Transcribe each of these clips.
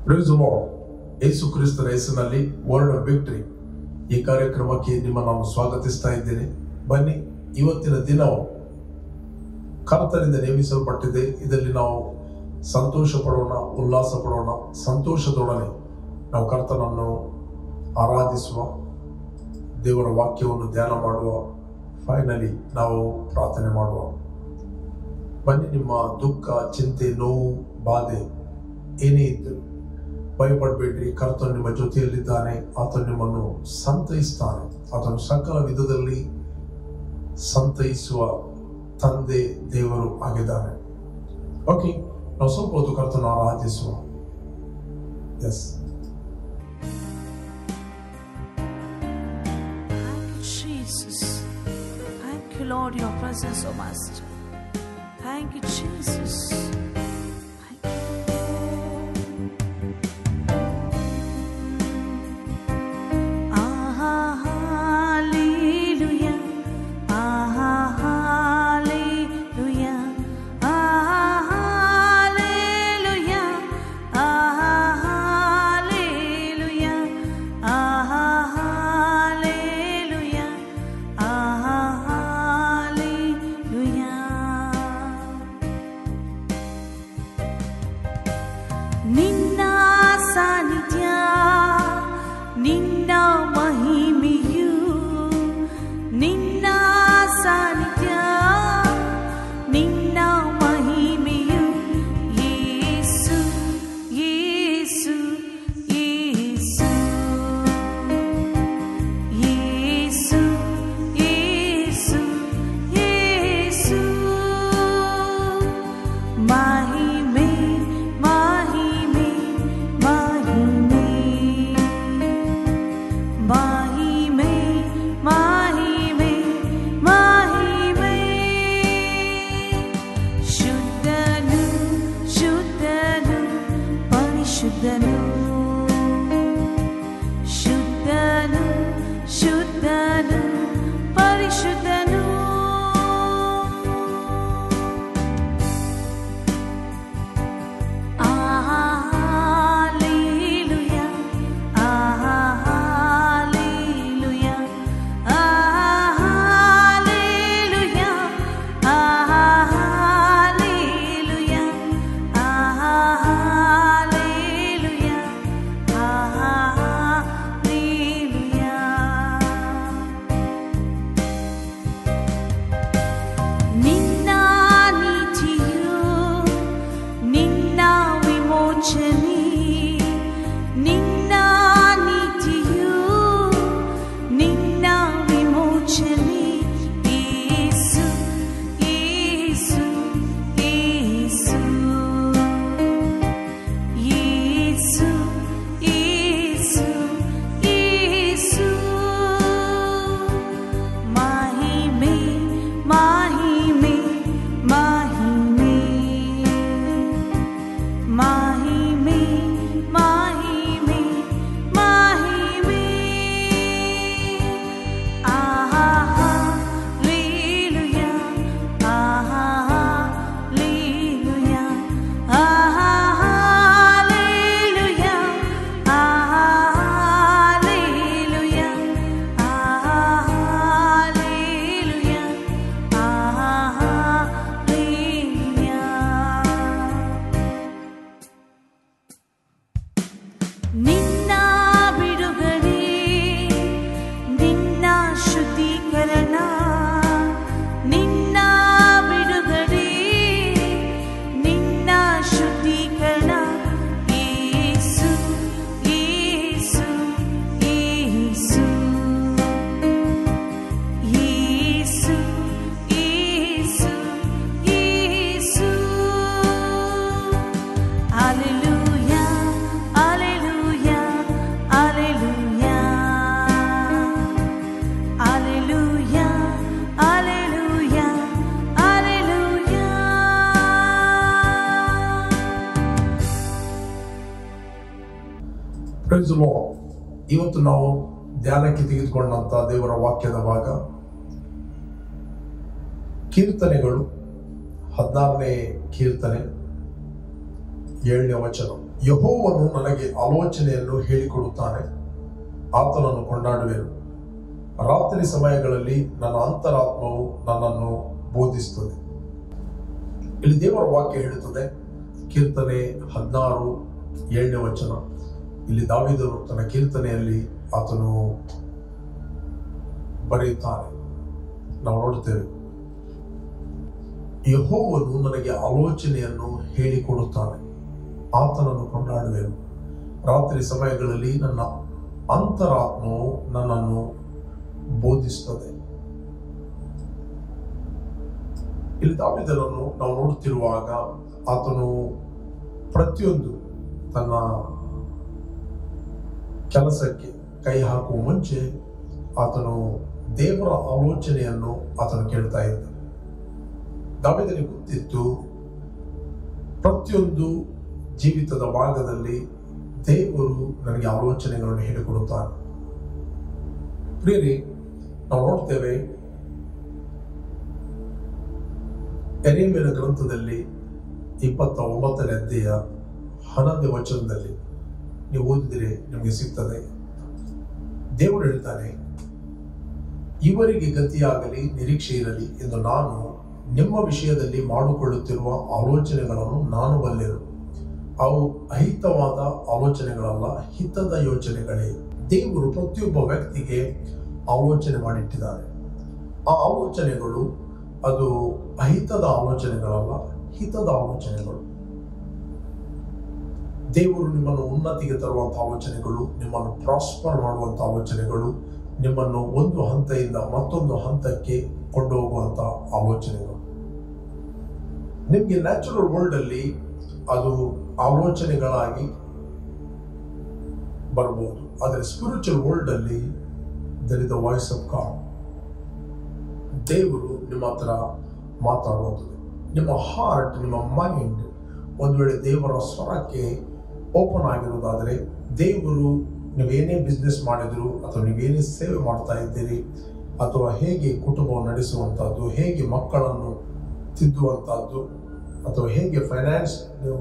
Price the lord. ಯೇಸು ಕ್ರಿಸ್ತನ ಹೆಸರಿನಲ್ಲಿ word of victory ಈ ಕಾರ್ಯಕ್ರಮಕ್ಕೆ ನಿಮ್ಮನ್ನು ಸ್ವಾಗತಿಸ್ತಾ ಇದ್ದೇನೆ. ಬನ್ನಿ, ಇವತ್ತಿನ ದಿನವು ಕರ್ತನಿಂದ ನೇಮಿಸಲ್ಪಟ್ಟಿದೆ. ಇದರಲ್ಲಿ ನಾವು ಸಂತೋಷ ಪಡೋಣ, ಉಲ್ಲಾಸ ಪಡೋಣ. ಸಂತೋಷದೊಡನೆ ನಾವು ಕರ್ತನನ್ನು ಆರಾಧಿಸುವ, ದೇವರ ವಾಕ್ಯವನ್ನು ಧ್ಯಾನ ಮಾಡುವ, ಫೈನಲಿ ನಾವು ಪ್ರಾರ್ಥನೆ ಮಾಡುವ. ಬನ್ನಿ, ನಿಮ್ಮ ದುಃಖ, ಚಿಂತೆ, ನೋವು, ಬಾಧೆ ಏನೇ ಇದ್ದರೂ ಭಯಪಡಬೇಡ್ರಿ. ಕರ್ತನು ನಿಮ್ಮ ಜೊತೆಯಲ್ಲಿದ್ದಾನೆ. ಆತನು ನಿಮ್ಮನ್ನು ಸಂತೈಸ್ತಾನೆ. ಆತನು ಸಕಲ ವಿಧದಲ್ಲಿ ಸಂತೈಸುವ ತಂದೆ ದೇವರು ಆಗಿದ್ದಾನೆ. ಓಕೆ, ನಾವು ಸ್ವಲ್ಪ ಹೊತ್ತು ಕರ್ತನು ಆರಾಧಿಸುವ. Yes, Jesus. Thank you, Lord, your presence so much. Thank you, Jesus. Thank you. Ah, hallelujah. Ah, hallelujah. Ah, hallelujah. Ah, hallelujah. Ah, hallelujah. ನಿನ್ನ ಸಾನ್ನಿಧ್ಯ, ನಿನ್ನ ಮಹಿಮೆಯು, ನಿನ್ನ ಸಾನ್ನಿಧ್ಯ, ನಿನ್ನ ಮಹಿಮೆಯು, ಯೇಸು ಯೇಸು ಯೇಸು ಯೇಸು ಯೇಸು ಯೇಸು. ಮಹಿಮೆ ಮಹಿಮೆ ಮಹಿಮೆ ಮಹಿಮೆ ಮಹಿಮೆ ಮಹಿಮೆ. ಶುದ್ಧನು ಶುದ್ಧನು ಪರಿಶುದ್ಧನು, ಶುದ್ಧನು ಶುದ್ಧನು ಪರಿಶುದ್ಧನು. ನಿನ್ನ ನೀತಿಯು, ನಿನ್ನ ವಿಮೋಚನೆ, ನಿನ್ನ ನೀತಿಯು, ನಿನ್ನ ವಿಮೋಚನೆ, ಯೇಸು ಯೇಸು ಯೇಸು ಯೇಸು ಯೇಸು ಯೇಸು. ಮಹಿಮೆ ಮಹಿಮೆ ಮಹಿಮೆ ಮಹಿಮೆ ಮಹಿಮೆ ಮಹಿಮೆ. ಆಹಾ ಹಲ್ಲೆಲೂಯಾ, ಆಹಾ ಹಲ್ಲೆಲೂಯಾ, ಆಹಾ ಹಲ್ಲೆಲೂಯಾ, ಆಹಾ ಹಲ್ಲೆಲೂಯಾ, ಆಹಾ ಹಲ್ಲೆಲೂಯಾ, ಆಹಾ ಹಲ್ಲೆಲೂಯಾ. ನಿನ್ನ ಬಿಡುಗಡೆ, ನಿನ್ನ ಶುದ್ಧೀಕರಣ, ನಿನ್ನ ಬಿಡುಗಡೆ, ನಿನ್ನ ಶುದ್ಧೀಕರಣ, Yesu Yesu Yesu Yesu Yesu Yesu. Hallelujah, hallelujah, hallelujah, hallelujah, hallelujah, hallelujah. Praise the Lord. ಇವತ್ತು ನಾವು ಧ್ಯಾನಕ್ಕೆ ತೆಗೆದುಕೊಂಡಂತ ದೇವರ ವಾಕ್ಯದ ಭಾಗ ಕೀರ್ತನೆಗಳು 16ನೇ ಕೀರ್ತನೆ 7ನೇ ವಚನ. ಯೆಹೋವನು ನನಗೆ ಆಲೋಚನೆಯನ್ನು ಹೇಳಿಕೊಡುತ್ತಾನೆ, ಆತನನ್ನು ಕೊಂಡಾಡುವೆನು. ರಾತ್ರಿ ಸಮಯಗಳಲ್ಲಿ ನನ್ನ ಅಂತರಾತ್ಮವು ನನ್ನನ್ನು ಬೋಧಿಸುತ್ತದೆ. ಇಲ್ಲಿ ದೇವರ ವಾಕ್ಯ ಹೇಳುತ್ತದೆ, ಕೀರ್ತನೆ 16 7ನೇ ವಚನ. ಇಲ್ಲಿ ದಾವೀದನು ತನ್ನ ಕೀರ್ತನೆಯಲ್ಲಿ ಆತನು ಬರೆಯುತ್ತಾನೆ. ನಾವು ನೋಡುತ್ತೇವೆ, ಯೆಹೋವನು ನನಗೆ ಆಲೋಚನೆಯನ್ನು ಹೇಳಿಕೊಡುತ್ತಾನೆ, ಆತನನ್ನು ಕೊಂಡಾಡುವೆನು. ರಾತ್ರಿ ಸಮಯಗಳಲ್ಲಿ ನನ್ನ ಅಂತರಾತ್ಮವು ನನ್ನನ್ನು ಬೋಧಿಸುತ್ತದೆ. ಇಲ್ಲಿ ದಾವೀದನನ್ನು ನಾವು ನೋಡುತ್ತಿರುವಾಗ ಆತನು ಪ್ರತಿಯೊಂದು ತನ್ನ ಕೆಲಸಕ್ಕೆ ಕೈ ಹಾಕುವ ಮುಂಚೆ ಆತನು ದೇವರ ಆಲೋಚನೆಯನ್ನು ಆತನು ಕೇಳ್ತಾ ಇದ್ದ. ದಾವೀದನಿಗೆ ಗೊತ್ತಿತ್ತು, ಪ್ರತಿಯೊಂದು ಜೀವಿತದ ಭಾಗದಲ್ಲಿ ದೇವರು ನನಗೆ ಆಲೋಚನೆಗಳನ್ನು ಹೇಳಿಕೊಡುತ್ತಾನೆ. ಪ್ರಿಯರೇ, ನಾವು ನೋಡ್ತೇವೆ ಯೆರೆಮೀಯನ ಗ್ರಂಥದಲ್ಲಿ 29ನೇ ಅಧ್ಯಾಯ 11ನೇ ವಚನದಲ್ಲಿ ನೀವು ಓದಿದರೆ ನಿಮಗೆ ಸಿಗ್ತದೆ. ದೇವರು ಹೇಳ್ತಾನೆ, ಇವರಿಗೆ ಗತಿಯಾಗಲಿ ನಿರೀಕ್ಷೆ ಇರಲಿ ಎಂದು ನಾನು ನಿಮ್ಮ ವಿಷಯದಲ್ಲಿ ಮಾಡಿಕೊಳ್ಳುತ್ತಿರುವ ಆಲೋಚನೆಗಳನ್ನು ನಾನು ಬಲ್ಲೆನು. ಅವು ಅಹಿತವಾದ ಆಲೋಚನೆಗಳಲ್ಲ, ಹಿತದ ಯೋಚನೆಗಳೇ. ದೇವರು ಪ್ರತಿಯೊಬ್ಬ ವ್ಯಕ್ತಿಗೆ ಆಲೋಚನೆ ಮಾಡಿಟ್ಟಿದ್ದಾರೆ. ಆ ಆಲೋಚನೆಗಳು ಅದು ಅಹಿತದ ಆಲೋಚನೆಗಳಲ್ಲ, ಹಿತದ ಆಲೋಚನೆಗಳು. ದೇವರು ನಿಮ್ಮನ್ನು ಉನ್ನತಿಗೆ ತರುವಂತಹ ಆಲೋಚನೆಗಳು, ನಿಮ್ಮನ್ನು ಪ್ರಾಸ್ಪರ್ ಮಾಡುವಂತಹ ಆಲೋಚನೆಗಳು, ನಿಮ್ಮನ್ನು ಒಂದು ಹಂತದಿಂದ ಮತ್ತೊಂದು ಹಂತಕ್ಕೆ ಕೊಂಡೋಗುವಂತ ಆಲೋಚನೆಗಳು. ನಿಮಗೆ ನ್ಯಾಚುರಲ್ ವರ್ಲ್ಡ್ ಅಲ್ಲಿ ಅದು ಆಲೋಚನೆಗಳಾಗಿ ಬರಬಹುದು, ಆದರೆ ಸ್ಪಿರಿಚುವಲ್ ವರ್ಲ್ಡ್ ಅಲ್ಲಿ there is the voice of God. ದೇವರು ನಿಮ್ಮ ಹತ್ರ ಮಾತಾಡುವಂಥದ್ದು. ನಿಮ್ಮ ಹಾರ್ಟ್, ನಿಮ್ಮ ಮೈಂಡ್ ಒಂದು ವೇಳೆ ದೇವರ ಸ್ವರಕ್ಕೆ ಓಪನ್ ಆಗಿರೋದಾದರೆ, ದೇವರು ನೀವೇನೇ ಬಿಸ್ನೆಸ್ ಮಾಡಿದ್ರು ಅಥವಾ ನೀವೇನೇ ಸೇವೆ ಮಾಡ್ತಾ ಇದ್ದೀರಿ, ಅಥವಾ ಹೇಗೆ ಕುಟುಂಬವನ್ನು ನಡೆಸುವಂಥದ್ದು, ಹೇಗೆ ಮಕ್ಕಳನ್ನು ತಿದ್ದುವಂಥದ್ದು, ಅಥವಾ ಹೇಗೆ ಫೈನಾನ್ಸ್ ನೀವು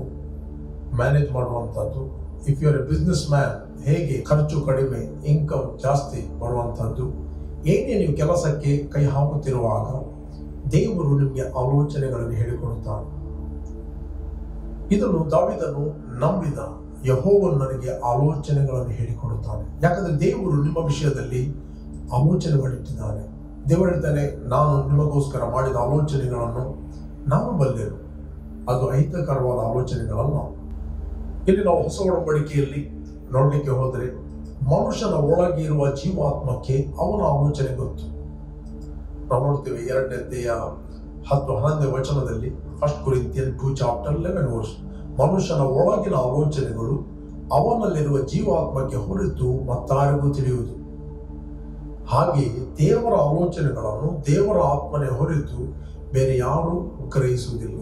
ಮ್ಯಾನೇಜ್ ಮಾಡುವಂಥದ್ದು, if you are a business man ಹೇಗೆ ಖರ್ಚು ಕಡಿಮೆ ಇನ್ಕಮ್ ಜಾಸ್ತಿ ಬರುವಂಥದ್ದು, ಏನೇ ನೀವು ಕೆಲಸಕ್ಕೆ ಕೈ ಹಾಕುತ್ತಿರುವಾಗ ದೇವರು ನಿಮಗೆ ಆಲೋಚನೆಗಳನ್ನು ಹೇಳಿಕೊಡುತ್ತಾನೆ. ಇದನ್ನು ದಾವೀದನು ನಂಬಿದ. ಯೆಹೋವನು ನನಗೆ ಆಲೋಚನೆಗಳನ್ನು ಹೇಳಿಕೊಡುತ್ತಾನೆ. ಯಾಕಂದ್ರೆ ದೇವರು ನಿಮ್ಮ ವಿಷಯದಲ್ಲಿ ಆಲೋಚನೆ ಮಾಡಿಟ್ಟಿದ್ದಾನೆ. ದೇವರು ಹೇಳ್ತಾನೆ, ನಾನು ನಿಮಗೋಸ್ಕರ ಮಾಡಿದ ಆಲೋಚನೆಗಳನ್ನು ನಾನು ಬಲ್ಲೆನು, ಅದು ಅಹಿತಕರವಾದ ಆಲೋಚನೆಗಳಲ್ಲ. ಇಲ್ಲಿ ನಾವು ಹೊಸ ಒಡಂಬಡಿಕೆಯಲ್ಲಿ ನೋಡಲಿಕ್ಕೆ ಹೋದರೆ, ಮನುಷ್ಯನ ಒಳಗೆ ಇರುವ ಜೀವಾತ್ಮಕ್ಕೆ ಅವನ ಆಲೋಚನೆ ಗೊತ್ತು. ನಾವು ನೋಡ್ತೇವೆ 2ನೇ ಅಧ್ಯಾಯ 10-11ನೇ ವಚನದಲ್ಲಿ, 1 Corinthians 2:11 ಮನುಷ್ಯನ ಒಳಗಿನ ಆಲೋಚನೆಗಳು ಅವನಲ್ಲಿರುವ ಜೀವಾತ್ಮಕ್ಕೆ ಹೊರತು ಮತ್ತಾರಿಗೂ ತಿಳಿಯುವುದು. ಹಾಗೆಯೇ ದೇವರ ಆಲೋಚನೆಗಳನ್ನು ದೇವರ ಆತ್ಮನೇ ಹೊರತು ಬೇರೆ ಯಾರೂ ಗ್ರಹಿಸುವುದಿಲ್ಲ.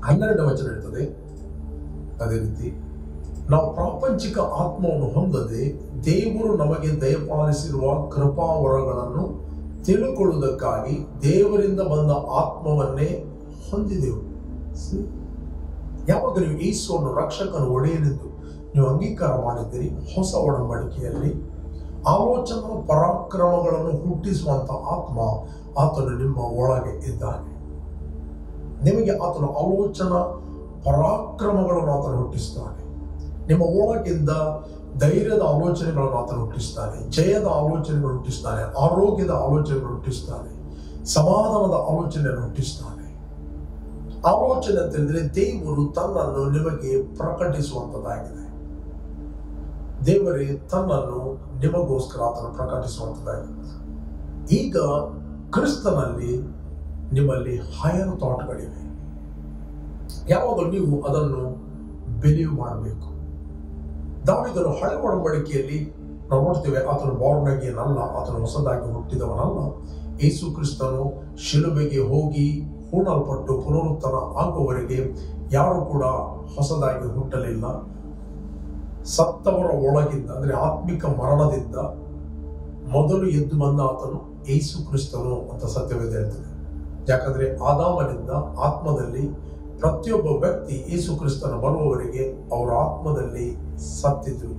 12ನೇ ವಚನ ಇರ್ತದೆ, ಅದೇ ರೀತಿ ನಾವು ಪ್ರಾಪಂಚಿಕ ಆತ್ಮವನ್ನು ಹೊಂದದೆ ದೇವರು ನಮಗೆ ದಯಪಾಲಿಸಿರುವ ಕೃಪಾವರಗಳನ್ನು ತಿಳುಕೊಳ್ಳುವುದಕ್ಕಾಗಿ ದೇವರಿಂದ ಬಂದ ಆತ್ಮವನ್ನೇ ಹೊಂದಿದೆವು. ಯಾವಾಗ ನೀವು ಯೇಸುವನ್ನು ರಕ್ಷಕನ ಒಡೆಯನೆಂದು ನೀವು ಅಂಗೀಕಾರ ಮಾಡಿದ್ದೀರಿ, ಹೊಸ ಒಡಂಬಡಿಕೆಯಲ್ಲಿ ಆಲೋಚನಾ ಪರಾಕ್ರಮಗಳನ್ನು ಹುಟ್ಟಿಸುವಂತ ಆತ್ಮ ಆತನು ನಿಮ್ಮ ಒಳಗೆ ಇದ್ದಾನೆ. ನಿಮಗೆ ಆತನ ಆಲೋಚನಾ ಪರಾಕ್ರಮಗಳನ್ನು ಆತನು ಹುಟ್ಟಿಸ್ತಾನೆ. ನಿಮ್ಮ ಒಳಗಿಂದ ಧೈರ್ಯದ ಆಲೋಚನೆಗಳನ್ನು ಆತನು ಹುಟ್ಟಿಸ್ತಾನೆ, ಜಯದ ಆಲೋಚನೆಗಳು ಹುಟ್ಟಿಸ್ತಾನೆ, ಆರೋಗ್ಯದ ಆಲೋಚನೆಗಳು ಹುಟ್ಟಿಸ್ತಾನೆ, ಸಮಾಧಾನದ ಆಲೋಚನೆಯನ್ನು ಹುಟ್ಟಿಸ್ತಾನೆ. ಆಲೋಚನೆ ಅಂತ ಹೇಳಿದ್ರೆ ದೇವರು ತನ್ನನ್ನು ನಿಮಗೆ ಪ್ರಕಟಿಸುವಂತದ್ದಾಗಿದೆ. ದೇವರೇ ತನ್ನನ್ನು ನಿಮಗೋಸ್ಕರ ಆತನು ಪ್ರಕಟಿಸುವಂತದ್ದಾಗಿದೆ. ಈಗ ಕ್ರಿಸ್ತನಲ್ಲಿ ನಿಮ್ಮಲ್ಲಿ ಹೈಯರ್ ಥಾಟ್ಗಳಿವೆ. ಯಾವಾಗ ನೀವು ಅದನ್ನು ಬಿಲೀವ್ ಮಾಡಬೇಕು. ದಾವೀದನು ಹಳೆ ಒಡಂಬಡಿಕೆಯಲ್ಲಿ ನಾವು ನೋಡ್ತೇವೆ, ಆತನು ಬಾರ್ನ್ ಅಗೇನ್ ಅಲ್ಲ, ಆತನು ಹೊಸದಾಗಿ ಹುಟ್ಟಿದವನಲ್ಲ. ಯೇಸು ಕ್ರಿಸ್ತನು ಶಿಲುಬೆಗೆ ಹೋಗಿ ಹೂಣಲ್ಪಟ್ಟು ಪುನರುತ್ಥಾನ ಆಗುವವರೆಗೆ ಯಾರು ಕೂಡ ಹೊಸದಾಗಿ ಹುಟ್ಟಲಿಲ್ಲ. ಸತ್ತವರ ಒಳಗಿಂದ ಅಂದ್ರೆ ಆತ್ಮಿಕ ಮರಣದಿಂದ ಮೊದಲು ಎದ್ದು ಬಂದ ಆತನು ಯೇಸು ಕ್ರಿಸ್ತನು ಅಂತ ಸತ್ಯವೇದ ಹೇಳ್ತದೆ. ಯಾಕಂದ್ರೆ ಆದಾಮನಿಂದ ಆತ್ಮದಲ್ಲಿ ಪ್ರತಿಯೊಬ್ಬ ವ್ಯಕ್ತಿ ಯೇಸು ಕ್ರಿಸ್ತನ ಬರುವವರೆಗೆ ಅವರ ಆತ್ಮದಲ್ಲಿ ಸತ್ತಿದ್ರು.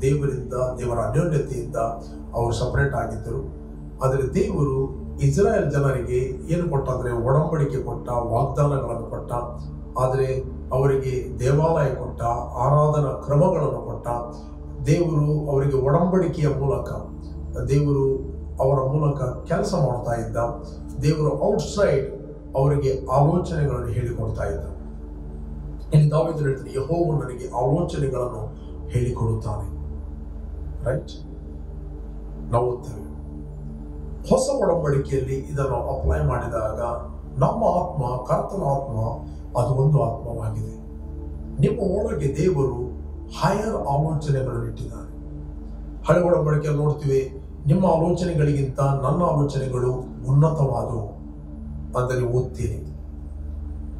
ದೇವರ ಅನ್ಯೋನ್ಯತೆಯಿಂದ ಅವರು ಸಪರೇಟ್ ಆಗಿದ್ದರು. ಆದರೆ ದೇವರು ಇಸ್ರಾಯೇಲ್ ಜನರಿಗೆ ಏನು ಕೊಟ್ಟ ಅಂದರೆ ಒಡಂಬಡಿಕೆ ಕೊಟ್ಟ, ವಾಗ್ದಾನಗಳನ್ನು ಕೊಟ್ಟ. ಆದರೆ ಅವರಿಗೆ ದೇವಾಲಯ ಕೊಟ್ಟ, ಆರಾಧನಾ ಕ್ರಮಗಳನ್ನು ಕೊಟ್ಟ. ದೇವರು ಅವರಿಗೆ ಒಡಂಬಡಿಕೆಯ ಮೂಲಕ ದೇವರು ಅವರ ಮೂಲಕ ಕೆಲಸ ಮಾಡ್ತಾ ಇದ್ದ. ದೇವರು ಔಟ್ಸೈಡ್ ಅವರಿಗೆ ಆಲೋಚನೆಗಳನ್ನು ಹೇಳಿಕೊಡ್ತಾ ಇದ್ದ. ಇಲ್ಲಿ ದಾವೀದನು ಹೇಳ್ತಾನೆ, ಯೆಹೋವನು ನನಗೆ ಆಲೋಚನೆಗಳನ್ನು ಹೇಳಿಕೊಡುತ್ತಾನೆ. ರೈಟ್, ನಾವು ಓದ್ತೇವೆ. ಹೊಸ ಒಡಂಬಡಿಕೆಯಲ್ಲಿ ಇದನ್ನು ಅಪ್ಲೈ ಮಾಡಿದಾಗ ನಮ್ಮ ಆತ್ಮ, ಕರ್ತನ ಆತ್ಮ, ಅದು ಒಂದು ಆತ್ಮವಾಗಿದೆ. ನಿಮ್ಮ ಒಳಗೆ ದೇವರು ಹೈಯರ್ ಆಲೋಚನೆಗಳನ್ನು ಇಟ್ಟಿದ್ದಾನೆ. ಹಳೆ ಒಡಂಬಡಿಕೆಯಲ್ಲಿ ನೋಡ್ತೀವಿ, ನಿಮ್ಮ ಆಲೋಚನೆಗಳಿಗಿಂತ ನನ್ನ ಆಲೋಚನೆಗಳು ಉನ್ನತವಾದವು ಅಂತ ನೀವು ಓದ್ತೀರಿ.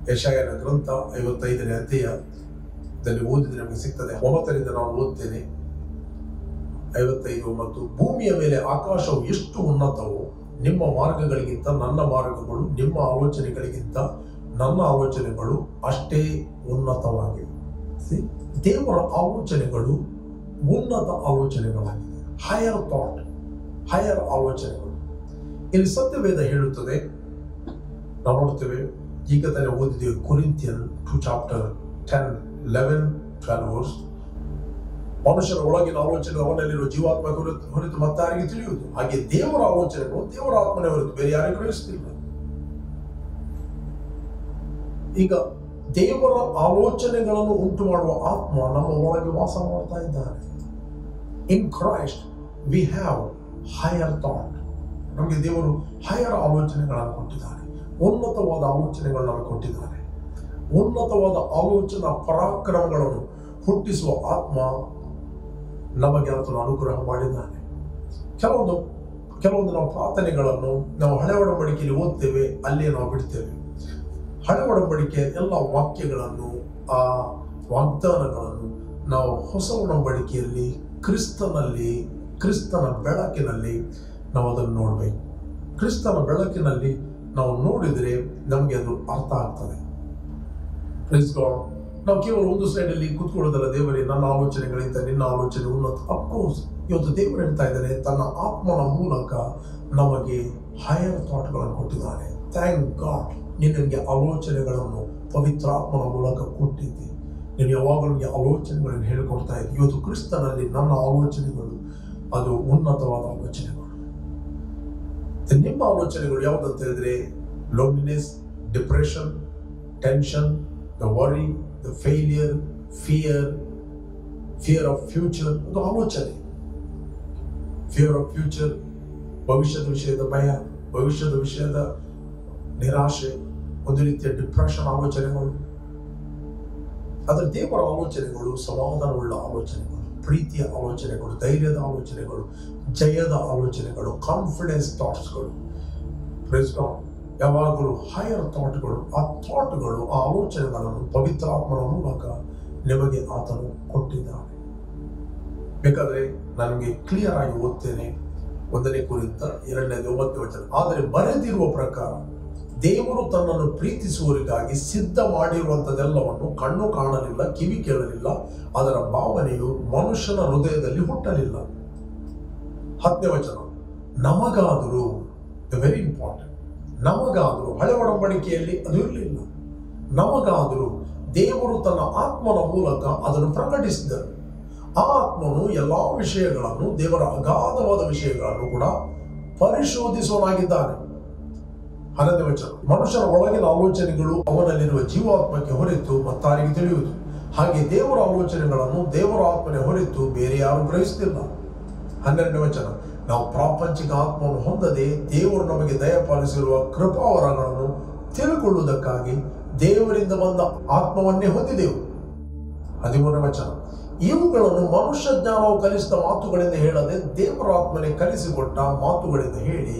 ಯೆಶಾಯನ ಗ್ರಂಥ 55ನೇ ಅಧ್ಯಾಯದಲ್ಲಿ ಓದಿದ್ರೆ ನಮಗೆ ಸಿಗ್ತದೆ. 9ರಿಂದ ನಾನು ಓದ್ತೇನೆ. 55 ಮತ್ತು ಭೂಮಿಯ ಮೇಲೆ ಆಕಾಶವು ಎಷ್ಟು ಉನ್ನತವೋ ನಿಮ್ಮ ಮಾರ್ಗಗಳಿಗಿಂತ ನನ್ನ ಮಾರ್ಗಗಳು, ನಿಮ್ಮ ಆಲೋಚನೆಗಳಿಗಿಂತ ನನ್ನ ಆಲೋಚನೆಗಳು ಅಷ್ಟೇ ಉನ್ನತವಾಗಿವೆ. ದೇವರ ಆಲೋಚನೆಗಳು ಉನ್ನತ ಆಲೋಚನೆಗಳಾಗಿದೆ. ಹೈಯರ್ ಥಾಟ್, ಹೈಯರ್ ಆಲೋಚನೆಗಳು. ಇಲ್ಲಿ ಸತ್ಯವೇದ ಹೇಳುತ್ತದೆ, ನಾವು ನೋಡ್ತೇವೆ, ಈಗ ತಾನೇ ಓದಿದ್ದೇವೆ ಕೊರಿಂಥಿಯನ್ 2 ಚಾಪ್ಟರ್ 10, 11, 12 ಮನುಷ್ಯನ ಒಳಗಿನ ಆಲೋಚನೆ ಅವನಲ್ಲಿರುವ ಜೀವಾತ್ಮ ಹೊರತು ಮತ್ತೆ ಯಾರಿಗೆ ತಿಳಿಯುವುದು. ಹಾಗೆ ದೇವರ ಆಲೋಚನೆಗಳು ದೇವರ ಆತ್ಮನೇ ಹೊರತು ಬೇರೆ ಯಾರಿಗೂ ಗ್ರಹಿಸುತ್ತಿಲ್ಲ. ಈಗ ದೇವರ ಆಲೋಚನೆಗಳನ್ನು ಉಂಟು ಮಾಡುವ ಆತ್ಮ ನಮ್ಮ ಒಳಗೆ ವಾಸ ಮಾಡ್ತಾ ಇದ್ದಾನೆ. ಇನ್ Christ we have higher thought. ನಮಗೆ ದೇವರು ಹೈಯರ್ ಆಲೋಚನೆಗಳನ್ನು ಕೊಟ್ಟಿದ್ದಾನೆ. ಉನ್ನತವಾದ ಆಲೋಚನೆಗಳು ನಮಗೆ ಕೊಟ್ಟಿದ್ದಾನೆ. ಉನ್ನತವಾದ ಆಲೋಚನಾ ಪರಾಕ್ರಮಗಳನ್ನು ಹುಟ್ಟಿಸುವ ಆತ್ಮ ನಮಗೆ ಆತನು ಅನುಗ್ರಹ ಮಾಡಿದ್ದಾನೆ. ಕೆಲವೊಂದು ನಾವು ಪ್ರಾರ್ಥನೆಗಳನ್ನು ನಾವು ಹಳೆ ಒಡಂಬಡಿಕೆಯಲ್ಲಿ ಓದ್ತೇವೆ, ಅಲ್ಲೇ ನಾವು ಬಿಡ್ತೇವೆ. ಹಳೆ ಒಡಂಬಡಿಕೆ ಎಲ್ಲ ವಾಕ್ಯಗಳನ್ನು, ಆ ವಾಗ್ದಾನಗಳನ್ನು ನಾವು ಹೊಸ ಒಡಂಬಡಿಕೆಯಲ್ಲಿ ಕ್ರಿಸ್ತನ ಬೆಳಕಿನಲ್ಲಿ ನಾವು ಅದನ್ನು ನೋಡಬೇಕು. ಕ್ರಿಸ್ತನ ಬೆಳಕಿನಲ್ಲಿ ನಾವು ನೋಡಿದರೆ ನಮಗೆ ಅದು ಅರ್ಥ ಆಗ್ತದೆ. Praise God. ನಾವು ಕೇವಲ ಒಂದು ಸೈಡಲ್ಲಿ ಕೂತ್ಕೊಳ್ಳೋದಲ್ಲ, ದೇವರೇ ನನ್ನ ಆಲೋಚನೆಗಳಿಂದ ನಿನ್ನ ಆಲೋಚನೆ ಉನ್ನತ. ಅಫ್ಕೋರ್ಸ್ ಇವತ್ತು ದೇವರು ಹೇಳ್ತಾ ಇದ್ದಾನೆ, ತನ್ನ ಆತ್ಮನ ಮೂಲಕ ನಮಗೆ ಹೈಯರ್ ಥಾಟ್ಗಳನ್ನು ಕೊಟ್ಟಿದ್ದಾನೆ. ಥ್ಯಾಂಕ್ ಗಾಡ್, ನಿನಗೆ ಆಲೋಚನೆಗಳನ್ನು ಪವಿತ್ರಾತ್ಮನ ಮೂಲಕ ಕೊಟ್ಟಿದ್ದೆ. ನೀನು ಯಾವಾಗಲೂ ನನಗೆ ಆಲೋಚನೆಗಳನ್ನು ಹೇಳಿಕೊಡ್ತಾ ಇದ್ದೆ. ಇವತ್ತು ಕ್ರಿಸ್ತನಲ್ಲಿ ನನ್ನ ಆಲೋಚನೆಗಳು ಅದು ಉನ್ನತವಾದ ಆಲೋಚನೆಗಳು. ನಿಮ್ಮ ಆಲೋಚನೆಗಳು ಯಾವುದಂತ ಹೇಳಿದ್ರೆ loneliness, depression, tension, the worry, the failure, fear of future. ಒಂದು ಆಲೋಚನೆ. ಫಿಯರ್ ಆಫ್ ಫ್ಯೂಚರ್, ಭವಿಷ್ಯದ ವಿಷಯದ ಭಯ, ಭವಿಷ್ಯದ ವಿಷಯದ ನಿರಾಶೆ, ಒಂದು ರೀತಿಯ ಡಿಪ್ರೆಷನ್ ಆಲೋಚನೆಗಳು. ಆದರೆ ದೇವರ ಆಲೋಚನೆಗಳು ಸಮಾಧಾನವುಳ್ಳ ಆಲೋಚನೆಗಳು, ಪ್ರೀತಿಯ ಆಲೋಚನೆಗಳು, ಧೈರ್ಯದ ಆಲೋಚನೆಗಳು, ಜಯದ ಆಲೋಚನೆಗಳು, ಕಾನ್ಫಿಡೆನ್ಸ್ ಥಾಟ್ಸ್ಗಳು. Praise God. ಯಾವಾಗಲೂ ಹೈಯರ್ ಥಾಟ್ಗಳು, ಆ ಥಾಟ್ಗಳು, ಆ ಆಲೋಚನೆಗಳನ್ನು ಪವಿತ್ರಾತ್ಮನ ಮೂಲಕ ನಿಮಗೆ ಆತನು ಕೊಟ್ಟಿದ್ದಾನೆ. ಬೇಕಾದರೆ ನನಗೆ ಕ್ಲಿಯರ್ ಆಗಿ ಓದ್ತೇನೆ. 1 ಕೊರಿಂಥ 2:9. ಆದರೆ ಬರೆದಿರುವ ಪ್ರಕಾರ ದೇವರು ತನ್ನನ್ನು ಪ್ರೀತಿಸುವವರಿಗಾಗಿ ಸಿದ್ಧ ಮಾಡಿರುವಂಥದ್ದೆಲ್ಲವನ್ನು ಕಣ್ಣು ಕಾಣಲಿಲ್ಲ, ಕಿವಿ ಕೇಳಲಿಲ್ಲ, ಅದರ ಭಾವನೆಯು ಮನುಷ್ಯನ ಹೃದಯದಲ್ಲಿ ಹುಟ್ಟಲಿಲ್ಲ. 10 ನಮಗಾದರೂ, ವೆರಿ ಇಂಪಾರ್ಟೆಂಟ್, ನಮಗಾದರೂ, ಹಳೆ ಒಡಂಬಡಿಕೆಯಲ್ಲಿ ಅದು ಇರಲಿಲ್ಲ. ನಮಗಾದರೂ ದೇವರು ತನ್ನ ಆತ್ಮನ ಮೂಲಕ ಅದನ್ನು ಪ್ರಕಟಿಸಿದರು. ಆ ಆತ್ಮನು ಎಲ್ಲಾ ವಿಷಯಗಳನ್ನು, ದೇವರ ಅಗಾಧವಾದ ವಿಷಯಗಳನ್ನು ಕೂಡ ಪರಿಶೋಧಿಸುವನಾಗಿದ್ದಾನೆ. 11 ಮನುಷ್ಯನ ಒಳಗಿನ ಆಲೋಚನೆಗಳು ಅವನಲ್ಲಿರುವ ಜೀವಾತ್ಮಕ್ಕೆ ಹೊರತು ಮತ್ತಾರಿಗೆ ತಿಳಿಯುವುದು. ಹಾಗೆ ದೇವರ ಆಲೋಚನೆಗಳನ್ನು ದೇವರ ಆತ್ಮನೆ ಹೊರತು ಬೇರೆ ಯಾರು ಗ್ರಹಿಸುತ್ತಿಲ್ಲ. 12 ನಾವು ಪ್ರಾಪಂಚಿಕ ಆತ್ಮವನ್ನು ಹೊಂದದೆ ದೇವರು ನಮಗೆ ದಯಪಾಲಿಸಿರುವ ಕೃಪಾವರಗಳನ್ನು ತಿಳ್ಕೊಳ್ಳುವುದಕ್ಕಾಗಿ ದೇವರಿಂದ ಬಂದ ಆತ್ಮವನ್ನೇ ಹೊಂದಿದೆವು. 13 ಇವುಗಳನ್ನು ಮನುಷ್ಯ ಜ್ಞಾನವು ಕಲಿಸಿದ ಮಾತುಗಳಿಂದ ಹೇಳದೆ ದೇವರ ಆತ್ಮನೆ ಕಲಿಸಿಕೊಟ್ಟ ಮಾತುಗಳಿಂದ ಹೇಳಿ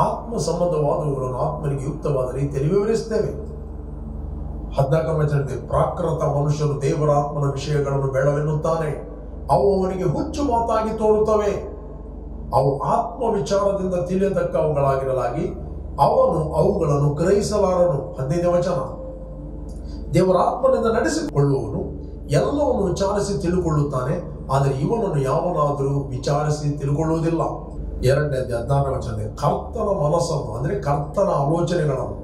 ಆತ್ಮ ಸಂಬಂಧವಾದವುಗಳನ್ನು ಆತ್ಮನಿಗೆ ಯುಕ್ತವಾದ ರೀತಿಯಲ್ಲಿ ವಿವರಿಸುತ್ತೇವೆ. 14 ಪ್ರಾಕೃತ ಮನುಷ್ಯನು ದೇವರ ಆತ್ಮನ ವಿಷಯಗಳನ್ನು ಬೇಡವೆನ್ನುತ್ತಾನೆ. ಅವು ಅವನಿಗೆ ಹುಚ್ಚು ಮಾತಾಗಿ ತೋರುತ್ತವೆ. ಅವು ಆತ್ಮ ವಿಚಾರದಿಂದ ತಿಳಿಯತಕ್ಕವುಗಳಾಗಿರಲಾಗಿ ಅವನು ಅವುಗಳನ್ನು ಗ್ರಹಿಸಲಾರನು. 15 ದೇವರ ಆತ್ಮನಿಂದ ನಡೆಸಿಕೊಳ್ಳುವವನು ಎಲ್ಲವನ್ನು ವಿಚಾರಿಸಿ ತಿಳುಕೊಳ್ಳುತ್ತಾನೆ, ಆದರೆ ಇವನನ್ನು ಯಾವನಾದರೂ ವಿಚಾರಿಸಿ ತಿಳುಕೊಳ್ಳುವುದಿಲ್ಲ. 2ನೇ 16ನೇ ವಚನ, ಕರ್ತನ ಮನಸ್ಸನ್ನು ಅಂದ್ರೆ ಕರ್ತನ ಆಲೋಚನೆಗಳನ್ನು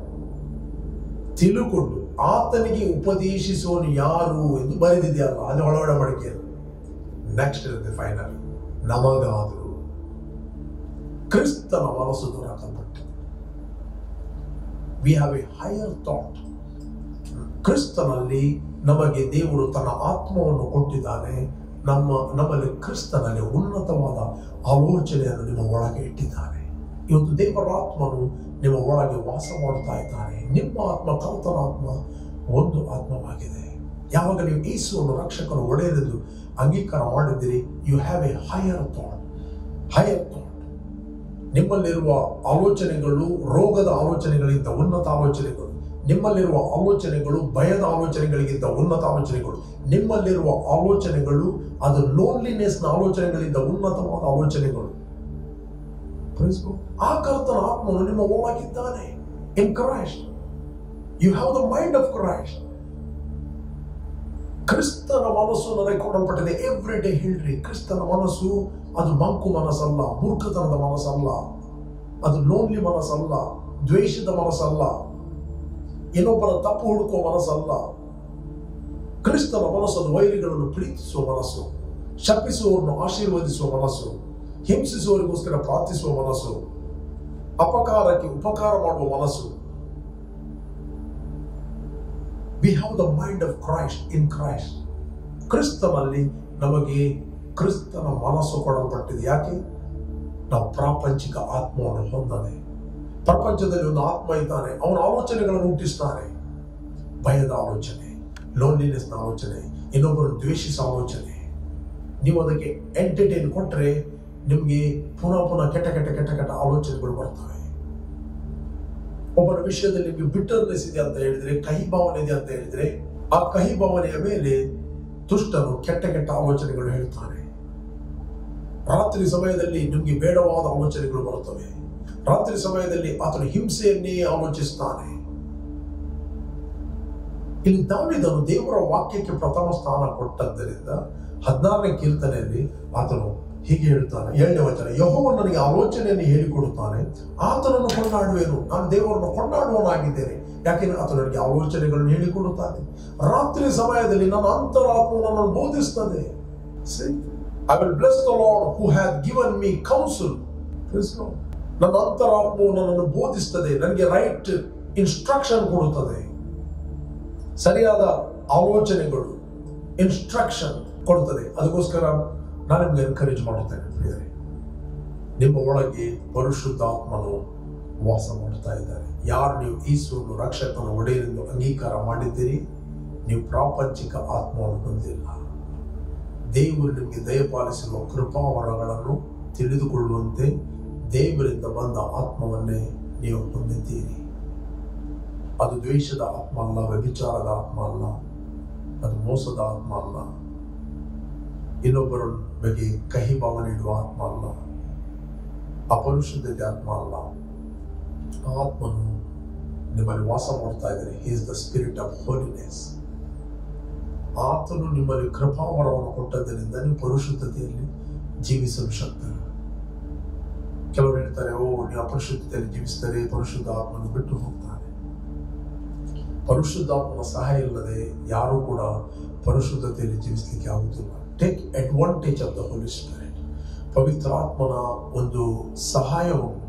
ತಿಳುಕೊಂಡು ಆತನಿಗೆ ಉಪದೇಶಿಸುವನು ಯಾರು ಎಂದು ಬರೆದಿದೆಯಲ್ಲ, ಅದು ಒಳಗಡೆ ಮಡಿಕೆ. ನೆಕ್ಸ್ಟ್ ಇರುತ್ತೆ ಫೈನಲ್, ನಮಗಾದರೂ ಕ್ರಿಸ್ತನ ಮನಸ್ಸು ದೊರಕಲ್ಪಟ್ಟಿದೆ. We have a higher thought. ಕ್ರಿಸ್ತನಲ್ಲಿ ನಮಗೆ ದೇವರು ತನ್ನ ಆತ್ಮವನ್ನು ಕೊಟ್ಟಿದ್ದಾನೆ. ನಮ್ಮಲ್ಲಿ ಕ್ರಿಸ್ತನಲ್ಲಿ ಉನ್ನತವಾದ ಆಲೋಚನೆಯನ್ನು ನಿಮ್ಮ ಒಳಗೆ ಇಟ್ಟಿದ್ದಾನೆ. ಇವತ್ತು ದೇವರ ಆತ್ಮನು ನಿಮ್ಮ ಒಳಗೆ ವಾಸ ಮಾಡ್ತಾ ಇದ್ದಾನೆ. ನಿಮ್ಮ ಆತ್ಮ ಕರ್ತನ ಆತ್ಮ ಒಂದು ಆತ್ಮವಾಗಿದೆ. ಯಾವಾಗ ನೀವು ಯೇಸುವನ್ನು ರಕ್ಷಕರು ಒಡೆಯರೆಂದು ಅಂಗೀಕಾರ ಮಾಡಿದ್ದೀರಿ, you have a higher thought. Higher thought. ನಿಮ್ಮಲ್ಲಿರುವ ಆಲೋಚನೆಗಳು ರೋಗದ ಆಲೋಚನೆಗಳಿಗಿಂತ ಉನ್ನತ ಆಲೋಚನೆಗಳು. ನಿಮ್ಮಲ್ಲಿರುವ ಆಲೋಚನೆಗಳು ಭಯದ ಆಲೋಚನೆಗಳಿಗಿಂತ ಉನ್ನತ ಆಲೋಚನೆಗಳು. ನಿಮ್ಮಲ್ಲಿರುವ ಆಲೋಚನೆಗಳು ಅದು ಲೋನ್ಲಿನೆಸ್ನ ಆಲೋಚನೆಗಳಿಂದ ಉನ್ನತವಾದ ಆಲೋಚನೆಗಳು. ಆ ಕರ್ತನ ಆತ್ಮನು ನಿಮ್ಮ ಒಳಗಿದ್ದಾನೆ. In Christ you have the mind of Christ. ಕ್ರಿಸ್ತನ ಮನಸ್ಸು ನನಗೆ ಕೊಡಲ್ಪಟ್ಟಿದೆ. ಎವ್ರಿ ಡೇ ಹೇಳ್ರಿ, ಕ್ರಿಸ್ತನ ಮನಸ್ಸು ಅದು ಮಂಕು ಮನಸ್ಸಲ್ಲ, ಮೂರ್ಖತನದ ಮನಸ್ಸಲ್ಲ, ಅದು ಲೋನ್ಲಿ ಮನಸ್ಸಲ್ಲ, ದ್ವೇಷದ ಮನಸ್ಸಲ್ಲ, ಇನ್ನೊಬ್ಬರ ತಪ್ಪು ಹುಡುಕುವ ಮನಸ್ಸಲ್ಲ. ಕ್ರಿಸ್ತನ ಮನಸ್ಸು ಅದು ವೈರಿಗಳನ್ನು ಪ್ರೀತಿಸುವ ಮನಸ್ಸು, ಶಪಿಸುವವರನ್ನು ಆಶೀರ್ವದಿಸುವ ಮನಸ್ಸು, ಹಿಂಸಿಸುವವರಿಗೋಸ್ಕರ ಪ್ರಾರ್ಥಿಸುವ ಮನಸ್ಸು, ಅಪಕಾರಕ್ಕೆ ಉಪಕಾರ ಮಾಡುವ ಮನಸ್ಸು. We have the mind of Christ in Christ. ಕ್ರಿಸ್ತನಲ್ಲಿ ನಮಗೆ ಕ್ರಿಸ್ತನ ಮನಸ್ಸು ಕೊಡಲ್ಪಟ್ಟಿದೆ. ಯಾಕೆ? ನಾವು ಪ್ರಾಪಂಚಿಕ ಆತ್ಮವನ್ನು ಹೊಂದದೆ. ಪ್ರಪಂಚದಲ್ಲಿ ಒಂದು ಆತ್ಮ ಇದ್ದಾನೆ, ಅವನ ಆಲೋಚನೆಗಳನ್ನು ಹುಟ್ಟಿಸ್ತಾನೆ. ಭಯದ ಆಲೋಚನೆ, ಲೋನ್ಲಿನೆಸ್ನ ಆಲೋಚನೆ, ಇನ್ನೊಬ್ಬರನ್ನು ದ್ವೇಷಿಸೋ ಆಲೋಚನೆ. ನೀವು ಅದಕ್ಕೆ ಎಂಟರ್ಟೈನ್ ಕೊಟ್ಟರೆ ನಿಮಗೆ ಪುನಃ ಪುನಃ ಕೆಟ್ಟ ಕೆಟ್ಟ ಕೆಟ್ಟ ಕೆಟ್ಟ ಆಲೋಚನೆಗಳು ಬರ್ತವೆ. ಒಬ್ಬರ ವಿಷಯದಲ್ಲಿ ನಿಮಗೆ ಬಿಟ್ಟರ್ನೆಸ್ ಇದೆ ಅಂತ ಹೇಳಿದ್ರೆ, ಕಹಿ ಭಾವನೆ ಇದೆ ಅಂತ ಹೇಳಿದ್ರೆ, ಆ ಕಹಿ ಭಾವನೆಯ ಮೇಲೆ ದುಷ್ಟನು ಕೆಟ್ಟ ಕೆಟ್ಟ ಆಲೋಚನೆಗಳು ಹೇಳ್ತಾನೆ. ರಾತ್ರಿ ಸಮಯದಲ್ಲಿ ನಿಮಗೆ ಬೇಡವಾದ ಆಲೋಚನೆಗಳು ಬರುತ್ತವೆ. ರಾತ್ರಿ ಸಮಯದಲ್ಲಿ ಆತನು ಹಿಂಸೆಯನ್ನೇ ಆಲೋಚಿಸ್ತಾನೆ. ಇಲ್ಲಿ ದಾವೀದನು ದೇವರ ವಾಕ್ಯಕ್ಕೆ ಪ್ರಥಮ ಸ್ಥಾನ ಕೊಟ್ಟದ್ದರಿಂದ 16ನೇ ಕೀರ್ತನೆಯಲ್ಲಿ ಆತನು ಹೀಗೆ ಹೇಳ್ತಾನೆ, 7ನೇ ವಚನ, ಯೆಹೋವನು ನನಗೆ ಆಲೋಚನೆಯನ್ನು ಹೇಳಿಕೊಡುತ್ತಾನೆ, ಆತನನ್ನು ಕೊಂಡಾಡುವೆನು. ನಾನು ದೇವರನ್ನು ಕೊಂಡಾಡುವನಾಗಿದ್ದೇನೆ, ಯಾಕೆಂದ್ರೆ ಆತನು ನನಗೆ ಆಲೋಚನೆಗಳನ್ನು ಹೇಳಿಕೊಡುತ್ತಾನೆ. ರಾತ್ರಿ ಸಮಯದಲ್ಲಿ ನನ್ನ ಅಂತರಾತ್ಮವು ನನ್ನನ್ನು ಬೋಧಿಸ್ತದೆ. I will bless the Lord who hath given me counsel. ನನ್ನ ಅಂತರಾತ್ಮವು ನನ್ನನ್ನು ಬೋಧಿಸ್ತದೆ, ನನಗೆ ರೈಟ್ ಇನ್ಸ್ಟ್ರಕ್ಷನ್ ಕೊಡುತ್ತದೆ. ಸರಿಯಾದ ಆಲೋಚನೆಗಳು ಇನ್ಸ್ಟ್ರಕ್ಷನ್ ಕೊಡುತ್ತದೆ. ಅದಕ್ಕೋಸ್ಕರ ನಾನು ನಿಮಗೆ ಎನ್ಕರೇಜ್ ಮಾಡುತ್ತೇನೆ ಪ್ರಿಯರೇ, ನಿಮ್ಮ ಒಳಗೆ ಪರಿಶುದ್ಧಾತ್ಮನು ವಾಸ ಮಾಡ್ತಾ ಇದ್ದಾರೆ. ಯಾರು ನೀವು ಯೇಸುವನ್ನು ರಕ್ಷಕನ ಒಡೆಯರೆಂದು ಅಂಗೀಕಾರ ಮಾಡಿದ್ದೀರಿ, ನೀವು ಪ್ರಾಪಂಚಿಕ ಆತ್ಮವನ್ನು ಹೊಂದಿಲ್ಲ. ದೇವರು ನಿಮಗೆ ದಯಪಾಲಿಸಿರುವ ಕೃಪಾವರಗಳನ್ನು ತಿಳಿದುಕೊಳ್ಳುವಂತೆ ದೇವರಿಂದ ಬಂದ ಆತ್ಮವನ್ನೇ ನೀವು ಹೊಂದಿದ್ದೀರಿ. ಅದು ದ್ವೇಷದ ಆತ್ಮ ಅಲ್ಲ, ವ್ಯಭಿಚಾರದ ಆತ್ಮ ಅಲ್ಲ, ಅದು ಮೋಸದ ಆತ್ಮ ಅಲ್ಲ, ಇನ್ನೊಬ್ಬರ ಬಗ್ಗೆ ಕಹಿ ಭಾವನೆ ಇಡುವ ಆತ್ಮ ಅಲ್ಲ, ಅಪರಿಶುದ್ಧತೆ ಆತ್ಮ ಅಲ್ಲ. ಆತ್ಮನು ನಿಮ್ಮಲ್ಲಿ ವಾಸ ಮಾಡ್ತಾ ಇದ್ದಾರೆ. He is the spirit of holiness. ಆತನು ನಿಮ್ಮಲ್ಲಿ ಕೃಪಾವರವನ್ನು ಕೊಟ್ಟದ್ದರಿಂದ ನೀವು ಪರಿಶುದ್ಧತೆಯಲ್ಲಿ ಜೀವಿಸಲು ಶಕ್ತರು. ಕೆಲವರು ಹೇಳ್ತಾರೆ, ನೀವು ಅಪರಿಶುದ್ಧತೆಯಲ್ಲಿ ಜೀವಿಸಿದರೆ ಪರಿಶುದ್ಧ ಆತ್ಮನು ಬಿಟ್ಟು ಹೋಗ್ತಾನೆ. ಪರಿಶುದ್ಧಾತ್ಮನ ಸಹಾಯ ಇಲ್ಲದೆ ಯಾರೂ ಕೂಡ ಪರಿಶುದ್ಧತೆಯಲ್ಲಿ ಜೀವಿಸಲಿಕ್ಕೆ ಆಗುತ್ತಿಲ್ಲ. Take advantage of the Holi spirit. ಪವಿತ್ರ ಆತ್ಮನ ಒಂದು ಸಹಾಯವನ್ನು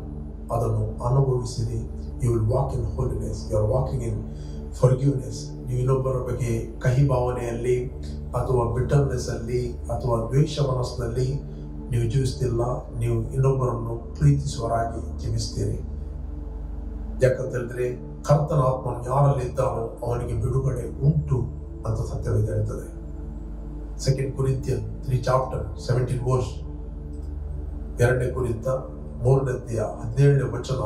ಅದನ್ನು ಅನುಭವಿಸಿರಿ. You will walk in holiness. You are walking in forgiveness. ನೀವು ಇನ್ನೊಬ್ಬರ ಬಗ್ಗೆ ಕಹಿ ಭಾವನೆಯಲ್ಲಿ ಅಥವಾ ಬಿಟರ್ನೆಸ್ ಅಲ್ಲಿ ಅಥವಾ ದ್ವೇಷ ಮನಸ್ಸಿನಲ್ಲಿ ನೀವು ಜೀವಿಸ್ತಿಲ್ಲ. ನೀವು ಇನ್ನೊಬ್ಬರನ್ನು ಪ್ರೀತಿಸುವರಾಗಿ ಜೀವಿಸ್ತೀರಿ. ಯಾಕಂತ ಹೇಳಿದ್ರೆ ಕರ್ತನ ಆತ್ಮನು ಯಾರಲ್ಲಿ ಇದ್ದಾನೋ ಅವನಿಗೆ ಬಿಡುಗಡೆ ಉಂಟು ಅಂತ ಸತ್ಯವೇದ ಹೇಳ್ತದೆ. 2 Corinthians 3:17 verse, 2 ಕೊರಿಂಥ 3:17 ವಚನ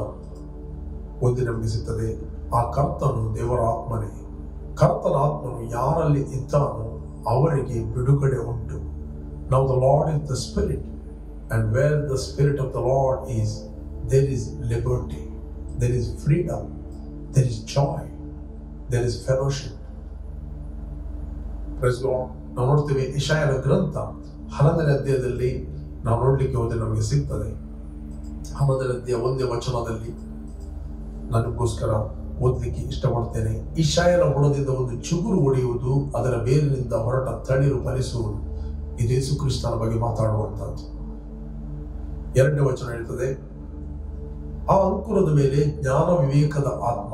ಓದಿ ನಮಗೆ ಸಿಗ್ತದೆ. ಆ ಕರ್ತನು ದೇವರ ಆತ್ಮನೇ. ಕರ್ತನ ಆತ್ಮನು ಯಾರಲ್ಲಿ ಇದ್ದಾನೋ ಅವರಿಗೆ ಬಿಡುಗಡೆ ಉಂಟು. Now the Lord is the Spirit, and where the Spirit of the Lord is, there is liberty, there is freedom, there is joy, there is fellowship, ನಾವು ನೋಡ್ತೇವೆ ಯೆಶಾಯನ ಗ್ರಂಥ 11ನೇ ಅಧ್ಯಾಯದಲ್ಲಿ ನಾವು ನೋಡ್ಲಿಕ್ಕೆ ಹೋದ್ರೆ ನಮಗೆ ಸಿಗ್ತದೆ. 11ನೇ ಅಧ್ಯಾಯ 1ನೇ ವಚನದಲ್ಲಿ ನನಗೋಸ್ಕರ ಓದಲಿಕ್ಕೆ ಇಷ್ಟಪಡ್ತೇನೆ. ಯೆಶಾಯನ ಬುಡದಿಂದ ಒಂದು ಚಿಗುರು ಒಡೆಯುವುದು, ಅದರ ಬೇರಿನಿಂದ ಹೊರಟ ತಳಿರು ಫಲಿಸುವುದು. ಇದು ಯೇಸು ಕ್ರಿಸ್ತನ ಬಗ್ಗೆ ಮಾತಾಡುವಂತಹದ್ದು. 2ನೇ ವಚನ ಹೇಳ್ತದೆ, ಆ ಅಂಕುರದ ಮೇಲೆ ಜ್ಞಾನ ವಿವೇಕದ ಆತ್ಮ,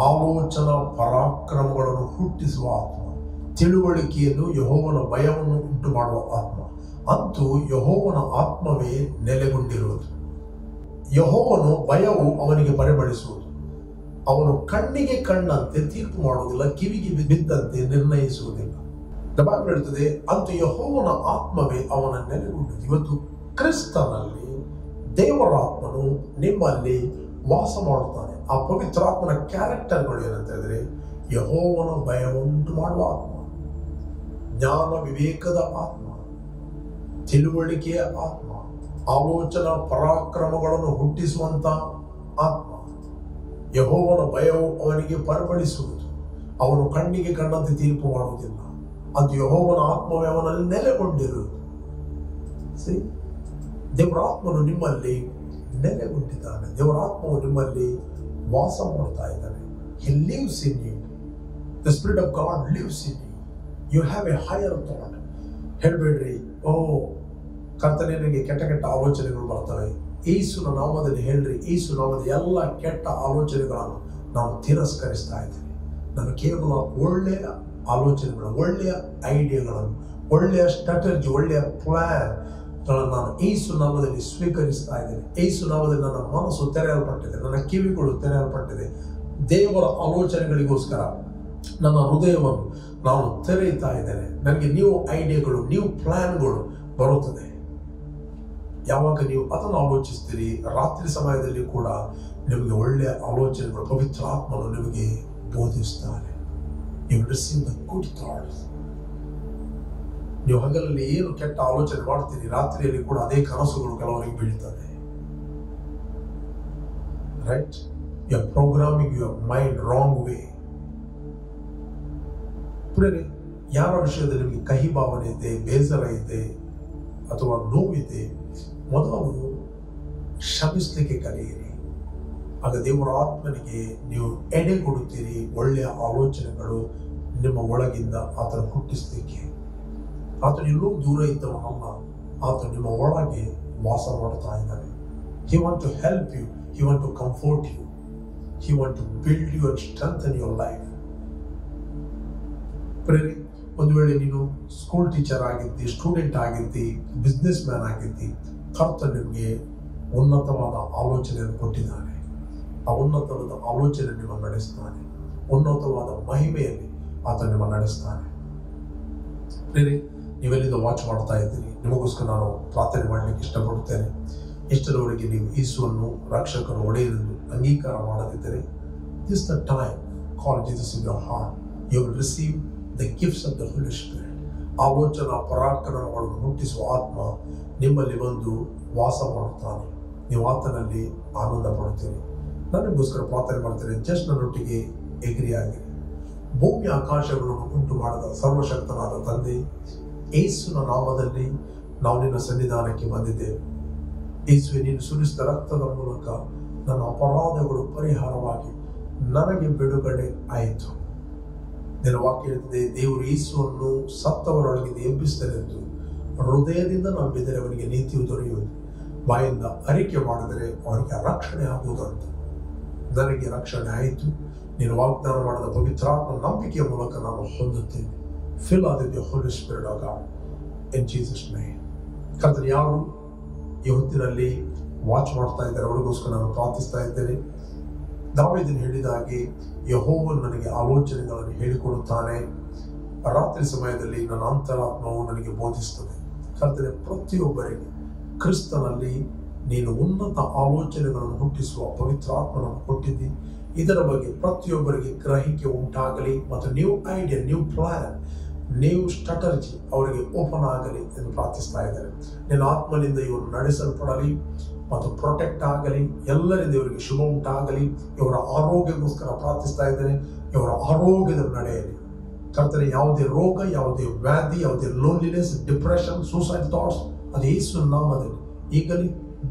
ಆಲೋಚನಾ ಪರಾಕ್ರಮಗಳನ್ನು ಹುಟ್ಟಿಸುವ ಆತ್ಮ, ತಿಳುವಳಿಕೆಯನ್ನು ಯೆಹೋವನ ಭಯವನ್ನು ಉಂಟು ಮಾಡುವ ಆತ್ಮ. ಅಂತೂ ಯೆಹೋವನ ಆತ್ಮವೇ ನೆಲೆಗೊಂಡಿರುವುದು. ಯೆಹೋವನು ಭಯವು ಅವನಿಗೆ ಪರಿಮಳಿಸುವುದು. ಅವನು ಕಣ್ಣಿಗೆ ಕಣ್ಣಂತೆ ತೀರ್ಪು ಮಾಡುವುದಿಲ್ಲ, ಕಿವಿಗೆ ಬಿದ್ದಂತೆ ನಿರ್ಣಯಿಸುವುದಿಲ್ಲ. ಬೈಬಲ್ ಹೇಳ್ತದೆ, ಅಂತೂ ಯೆಹೋವನ ಆತ್ಮವೇ ಅವನ ನೆಲೆಗೊಂಡಿದೆ. ಇವತ್ತು ಕ್ರಿಸ್ತನಲ್ಲಿ ದೇವರ ಆತ್ಮನು ನಿಮ್ಮಲ್ಲಿ ವಾಸ ಮಾಡುತ್ತಾನೆ. ಆ ಪವಿತ್ರಾತ್ಮನ ಕ್ಯಾರೆಕ್ಟರ್ಗಳು ಏನಂತ ಹೇಳಿದ್ರೆ, ಯೆಹೋವನ ಭಯವುಂಟು ಮಾಡುವ ಆತ್ಮ, ಜ್ಞಾನ ವಿವೇಕದ ಆತ್ಮ, ತಿಳುವಳಿಕೆಯ ಆತ್ಮ, ಆಲೋಚನಾ ಪರಾಕ್ರಮಗಳನ್ನು ಹುಟ್ಟಿಸುವಂತ ಆತ್ಮ. ಯೆಹೋವನ ಭಯವು ಅವನಿಗೆ ಪರಿಮಳಿಸುವುದು. ಅವನು ಕಣ್ಣಿಗೆ ಕಣ್ಣಂತೆ ತೀರ್ಪು ಮಾಡುವುದಿಲ್ಲ. ಅದು ಯೆಹೋವನ ಆತ್ಮವೇ ಅವನಲ್ಲಿ ನೆಲೆಗೊಂಡಿರುವುದು. ದೇವರ ಆತ್ಮನು ನಿಮ್ಮಲ್ಲಿ ನೆಲೆಗೊಂಡಿದ್ದಾನೆ. ದೇವರ ಆತ್ಮವು ನಿಮ್ಮಲ್ಲಿ ವಾಸ ಮಾಡ್ತಾ ಇದ್ದಾನೆ. He lives in you. The Spirit of God lives in you. You have a higher thought. ಹೇಳ್ಬೇಡ್ರಿ, ಓ ಕರ್ತನೇ ನನಗೆ ಕೆಟ್ಟ ಕೆಟ್ಟ ಆಲೋಚನೆಗಳು ಬರ್ತವೆ. ಯೇಸುವಿನ ನಾಮದಲ್ಲಿ ಹೇಳ್ರಿ, ಯೇಸು ನಾಮದ ಎಲ್ಲ ಕೆಟ್ಟ ಆಲೋಚನೆಗಳನ್ನು ನಾವು ತಿರಸ್ಕರಿಸ್ತಾ ಇದ್ದೇವೆ. ನಾನು ಕೇವಲ ಒಳ್ಳೆಯ ಆಲೋಚನೆಗಳು, ಒಳ್ಳೆಯ ಐಡಿಯಾಗಳನ್ನು, ಒಳ್ಳೆಯ ಸ್ಟ್ರಾಟಜಿ, ಒಳ್ಳೆಯ ಪ್ಲಾನ್ ನಾನು ಯೇಸು ನಾಮದಲ್ಲಿ ಸ್ವೀಕರಿಸ್ತಾ ಇದ್ದೇನೆ. ಯೇಸು ನಾಮದಲ್ಲಿ ನನ್ನ ಮನಸ್ಸು ತೆರೆಯಲ್ಪಟ್ಟಿದೆ, ನನ್ನ ಕಿವಿಗಳು ತೆರೆಯಲ್ಪಟ್ಟಿದೆ. ದೇವರ ಆಲೋಚನೆಗಳಿಗೋಸ್ಕರ ನನ್ನ ಹೃದಯವನ್ನು ನಾನು ತೆರೆಯುತ್ತಾ ಇದ್ದೇನೆ. ನನಗೆ ನ್ಯೂ ಐಡಿಯಾಗಳು, ನ್ಯೂ ಪ್ಲಾನ್ಗಳು ಬರುತ್ತದೆ. ಯಾವಾಗ ನೀವು ಅದನ್ನು ಆಲೋಚಿಸ್ತೀರಿ, ರಾತ್ರಿ ಸಮಯದಲ್ಲಿ ಕೂಡ ನಿಮಗೆ ಒಳ್ಳೆಯ ಆಲೋಚನೆಗಳು ಪವಿತ್ರ ಆತ್ಮನು ನಿಮಗೆ ಬೋಧಿಸ್ತಾನೆ. You will receive the good thoughts. ನೀವು ಹಗಲಲ್ಲಿ ಏನು ಕೆಟ್ಟ ಆಲೋಚನೆ ಮಾಡ್ತೀರಿ, ರಾತ್ರಿಯಲ್ಲಿ ಕೂಡ ಅದೇ ಕನಸುಗಳು ಕೆಲವರಿಗೆ ಬೀಳ್ತದೆ. Right? You are programming your mind wrong way. ಪ್ರೇರೆ, ಯಾರ ವಿಷಯದಲ್ಲಿ ನಿಮಗೆ ಕಹಿ ಭಾವನೆ ಇದೆ, ಬೇಸರ ಇದೆ ಅಥವಾ ನೋವಿದೆ, ಮೊದಲು ಶ್ರಮಿಸಲಿಕ್ಕೆ ಕಲಿಯಿರಿ. ಆಗ ದೇವರ ಆತ್ಮನಿಗೆ ನೀವು ಎಡೆ ಕೊಡುತ್ತೀರಿ. ಒಳ್ಳೆಯ ಆಲೋಚನೆಗಳು ನಿಮ್ಮ ಒಳಗಿಂದ ಆತನ ಹುಟ್ಟಿಸಲಿಕ್ಕೆ. ಆತನು ಎಲ್ಲೂ ದೂರ ಇದ್ದವನಲ್ಲ, ಆತನು ನಿಮ್ಮ ಒಳಗೆ ವಾಸ ಮಾಡ್ತಾ ಇದ್ದಾನೆ. He want to help you, he want to comfort you, he want to build you and strengthen your life. ಪ್ರೇರೆ, ಒಂದು ವೇಳೆ ನೀನು ಸ್ಕೂಲ್ ಟೀಚರ್ ಆಗಿದ್ದಿ, ಸ್ಟೂಡೆಂಟ್ ಆಗಿದ್ದಿ, ಬಿಸ್ನೆಸ್ ಮ್ಯಾನ್ ಆಗಿದ್ದಿ, ಕರ್ತನು ನಿಮಗೆ ಉನ್ನತವಾದ ಆಲೋಚನೆಯನ್ನು ಕೊಟ್ಟಿದ್ದಾನೆ. ಆ ಉನ್ನತವಾದ ಆಲೋಚನೆ ನಿಮ್ಮನ್ನು ನಡೆಸ್ತಾನೆ. ಉನ್ನತವಾದ ಮಹಿಮೆಯಲ್ಲಿ ಆತ ನಿಮ್ಮನ್ನು ನಡೆಸ್ತಾನೆ. ಪ್ರೇರೆ, ನೀವೆಲ್ಲಿಂದ ವಾಚ್ ಮಾಡ್ತಾ ಇದ್ದೀರಿ, ನಿಮಗೋಸ್ಕರ ನಾನು ಪ್ರಾರ್ಥನೆ ಮಾಡಲಿಕ್ಕೆ ಇಷ್ಟಪಡುತ್ತೇನೆ. ಎಷ್ಟರವರೆಗೆ ನೀವು ಯೇಸುವನ್ನು ರಕ್ಷಕರು ಒಡೆಯಲೆಂದು ಅಂಗೀಕಾರ ಮಾಡದಿದ್ದರೆ, this the time call Jesus in your heart. You will receive the gifts of the Holi Spirit. ಆಲೋಚನಾ ಪರಾಕ್ರಮಗಳನ್ನು ಹುಟ್ಟಿಸುವ ಆತ್ಮ ನಿಮ್ಮಲ್ಲಿ ಬಂದು ವಾಸ ಮಾಡುತ್ತಾನೆ. ನೀವು ಆತನಲ್ಲಿ ಆನಂದ ಪಡುತ್ತೀರಿ. ನನಗೋಸ್ಕರ ಪ್ರಾರ್ಥನೆ ಮಾಡ್ತೇನೆ. ಜಸ್ಟ್ ನನ್ನೊಟ್ಟಿಗೆ ಎಗ್ರಿ ಆಗಿರಿ. ಭೂಮಿ ಆಕಾಶಗಳನ್ನು ಉಂಟು ಮಾಡಿದ ಸರ್ವಶಕ್ತನಾದ ತಂದೆ, ಯೇಸುವಿನ ನಾಮದಲ್ಲಿ ನಾವು ನಿನ್ನ ಸನ್ನಿಧಾನಕ್ಕೆ ಬಂದಿದ್ದೇವೆ. ಯೇಸುವೆ, ನೀನು ಸುರಿಸಿದ ರಕ್ತದ ಮೂಲಕ ನನ್ನ ಅಪರಾಧಗಳು ಪರಿಹಾರವಾಗಿ ನನಗೆ ಬಿಡುಗಡೆ ಆಯಿತು. ನಿನ್ನ ವಾಕ್ಯ ಹೇಳ್ತದೆ, ದೇವರು ಯೇಸುವನ್ನು ಸತ್ತವರೊಳಗಿಂದ ಎಬ್ಬಿಸಿದನೆಂದು ಹೃದಯದಿಂದ ನಂಬಿದರೆ ಅವನಿಗೆ ನೀತಿಯು ದೊರೆಯುವುದು, ಬಾಯಿಂದ ಅರಿಕೆ ಮಾಡಿದರೆ ಅವನಿಗೆ ರಕ್ಷಣೆ ಆಗುವುದಂತ. ನನಗೆ ರಕ್ಷಣೆ ಆಯಿತು. ನೀನು ವಾಗ್ದಾನ ಮಾಡಿದ ಪವಿತ್ರಾತ್ಮ ನಂಬಿಕೆಯ ಮೂಲಕ ನಾನು ಹೊಂದುತ್ತೇನೆ. ಫಿಲ್ ಆದ the Holy Spirit of God in Jesus name. ಕರ್ತನೇ, ಯಾರು ಈ ಹೊತ್ತಿನಲ್ಲಿ ವಾಚ್ ಮಾಡ್ತಾ ಇದ್ದಾರೆ ಅವರಿಗೋಸ್ಕರ ನಾನು ಪ್ರಾರ್ಥಿಸ್ತಾ ಇದ್ದೇನೆ. ದಾವೀದನು ಹೇಳಿದ ಹಾಗೆ ಯೆಹೋವನು ನನಗೆ ಆಲೋಚನೆಗಳನ್ನು ಹೇಳಿಕೊಡುತ್ತಾನೆ. ರಾತ್ರಿ ಸಮಯದಲ್ಲಿ ನನ್ನ ಅಂತರಾತ್ಮವು ನನಗೆ ಬೋಧಿಸುತ್ತದೆ. ಕರ್ತನೇ, ಪ್ರತಿಯೊಬ್ಬರಿಗೆ ಕ್ರಿಸ್ತನಲ್ಲಿ ನೀನು ಉನ್ನತ ಆಲೋಚನೆಗಳನ್ನು ಹುಟ್ಟಿಸುವ ಪವಿತ್ರಾತ್ಮನನ್ನು ಕೊಟ್ಟಿದ್ದಿ. ಇದರ ಬಗ್ಗೆ ಪ್ರತಿಯೊಬ್ಬರಿಗೆ ಗ್ರಹಿಕೆ ಉಂಟಾಗಲಿ ಮತ್ತು new idea, new plan, new strategy ಅವರಿಗೆ ಓಪನ್ ಆಗಲಿ ಎಂದು ಪ್ರಾರ್ಥಿಸ್ತಾ ಇದ್ದಾರೆ. ನಿನ್ನ ಆತ್ಮನಿಂದ ಇವರು ನಡೆಸಲ್ಪಡಲಿ ಮತ್ತು ಪ್ರೊಟೆಕ್ಟ್ ಆಗಲಿ. ಎಲ್ಲರಿಂದ ಇವರಿಗೆ ಶುಭ ಉಂಟಾಗಲಿ. ಇವರ ಆರೋಗ್ಯಕ್ಕೋಸ್ಕರ ಪ್ರಾರ್ಥಿಸ್ತಾ ಇದ್ದೇನೆ. ಇವರ ಆರೋಗ್ಯದ ನಡೆಯಲಿ. ಕರ್ತನೆ, ಯಾವುದೇ ರೋಗ, ಯಾವುದೇ ವ್ಯಾಧಿ, ಯಾವುದೇ ಲೋನ್ಲಿನೆಸ್, ಡಿಪ್ರೆಷನ್, ಸೂಸೈಡ್ ಥಾಟ್ಸ್, ಅದು ಯೇಸುವಿನ ನಾಮದಲ್ಲಿ ಈಗಲೇ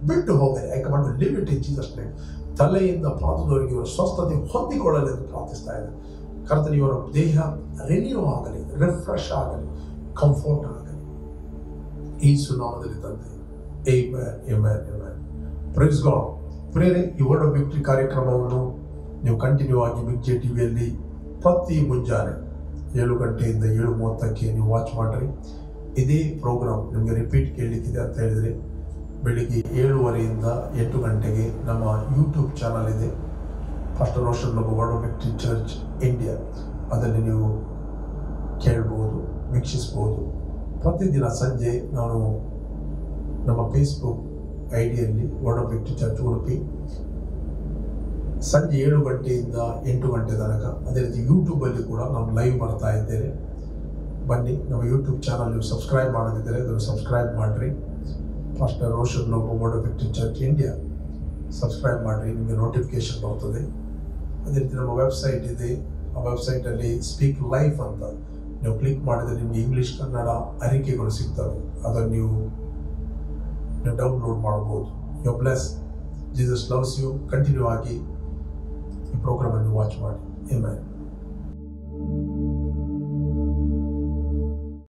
ಬಿಟ್ಟು ಹೋಗಲಿ. I command to leave it in Jesus name. ತಲೆಯಿಂದ ಪಾದದವರೆಗೆ ಇವರು ಸ್ವಸ್ಥತೆ ಹೊಂದಿಕೊಳ್ಳಲಿ ಎಂದು ಪ್ರಾರ್ಥಿಸ್ತಾ ಇದ್ದಾರೆ. ಕರ್ತನೆ, ಇವರ ದೇಹ ರಿನ್ಯೂ ಆಗಲಿ, ರಿಫ್ರೆಶ್ ಆಗಲಿ, ಕಂಫರ್ಟ್ ಆಗಲಿ, ಯೇಸು ನಾಮದಲ್ಲಿ ತಂದೆ. Amen, amen, amen. Praise God. ಪ್ರೇರೆ, ಈ ವರ್ಡ್ ಆಫ್ ವಿಕ್ಟರಿ ಕಾರ್ಯಕ್ರಮವನ್ನು ನೀವು ಕಂಟಿನ್ಯೂ ಆಗಿ ಬಿಗ್ ಜೆ ಟಿವಿಯಲ್ಲಿ ಪ್ರತಿ ಮುಂಜಾನೆ 7 ಗಂಟೆಯಿಂದ 7:30ಕ್ಕೆ ನೀವು ವಾಚ್ ಮಾಡಿರಿ. ಇದೇ ಪ್ರೋಗ್ರಾಮ್ ನಿಮಗೆ ರಿಪೀಟ್ ಕೇಳಲಿಕ್ಕಿದೆ ಅಂತ ಹೇಳಿದರೆ ಬೆಳಿಗ್ಗೆ 7:30ಯಿಂದ 8 ಗಂಟೆಗೆ ನಮ್ಮ ಯೂಟ್ಯೂಬ್ ಚಾನಲ್ ಇದೆ, pastor Roshan Lobo word of victory church India. ಅದರಲ್ಲಿ ನೀವು ಕೇಳ್ಬೋದು, ವೀಕ್ಷಿಸ್ಬೋದು. ಪ್ರತಿದಿನ ಸಂಜೆ ನಾನು ನಮ್ಮ ಫೇಸ್ಬುಕ್ ಐಡಿಯಲ್ಲಿ word of victory church Udupi ಸಂಜೆ 7 ಗಂಟೆಯಿಂದ 8 ಗಂಟೆ ತನಕ, ಅದೇ ರೀತಿ ಯೂಟ್ಯೂಬಲ್ಲಿ ಕೂಡ ನಾವು ಲೈವ್ ಬರ್ತಾ ಇದ್ದೇವೆ. ಬನ್ನಿ, ನಮ್ಮ ಯೂಟ್ಯೂಬ್ ಚಾನಲ್ ನೀವು ಸಬ್ಸ್ಕ್ರೈಬ್ ಮಾಡೋದಿದ್ದರೆ ಅದನ್ನು ಸಬ್ಸ್ಕ್ರೈಬ್ ಮಾಡಿರಿ. Pastor Roshan Lobo word of victory church India subscribe ಮಾಡಿರಿ, ನಿಮಗೆ ನೋಟಿಫಿಕೇಶನ್ ಬರ್ತದೆ. ಅದೇ ರೀತಿ ನಮ್ಮ ವೆಬ್ಸೈಟ್ ಇದೆ, ಆ ವೆಬ್ಸೈಟಲ್ಲಿ ಸ್ಪೀಕ್ ಲೈಫ್ ಅಂತ ನೀವು ಕ್ಲಿಕ್ ಮಾಡಿದರೆ ನಿಮಗೆ ಇಂಗ್ಲೀಷ್ ಕನ್ನಡ ಅರಿಕೆಗಳು ಸಿಗ್ತವೆ. ಅದನ್ನು ನೀವು ಡೌನ್ಲೋಡ್ ಮಾಡ್ಬೋದು. You bless. Jesus loves you. Continue ಆಗಿ ಈ ಪ್ರೋಗ್ರಾಮನ್ನು ವಾಚ್ ಮಾಡಿ. ಆಮೆನ್.